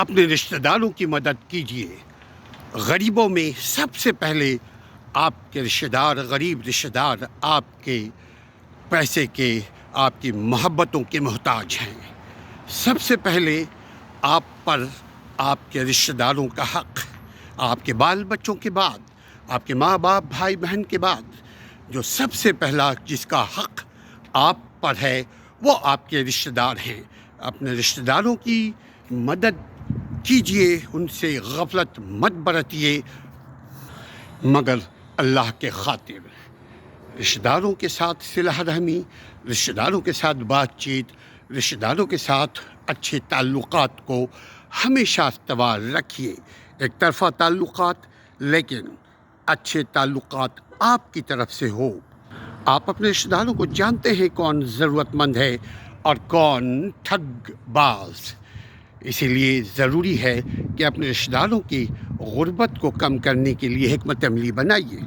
اپنے رشتہ داروں کی مدد کیجیے۔ غریبوں میں سب سے پہلے آپ کے رشتہ دار، غریب رشتہ دار آپ کے پیسے کے، آپ کی محبتوں کے محتاج ہیں۔ سب سے پہلے آپ پر آپ کے رشتہ داروں کا حق، آپ کے بال بچوں کے بعد، آپ کے ماں باپ بھائی بہن کے بعد جو سب سے پہلا جس کا حق آپ پر ہے وہ آپ کے رشتہ دار ہیں۔ اپنے رشتہ داروں کی مدد کیجیے، ان سے غفلت مت برتیے، مگر اللہ کے خاطر۔ رشتہ داروں کے ساتھ صلہ رحمی، رشتہ داروں کے ساتھ بات چیت، رشتہ داروں کے ساتھ اچھے تعلقات کو ہمیشہ استوار رکھیے۔ ایک طرفہ تعلقات، لیکن اچھے تعلقات آپ کی طرف سے ہو۔ آپ اپنے رشتہ داروں کو جانتے ہیں کون ضرورت مند ہے اور کون ٹھگ باز۔ اسی لیے ضروری ہے کہ اپنے رشتہ داروں کی غربت کو کم کرنے کے لیے حکمت عملی بنائیے۔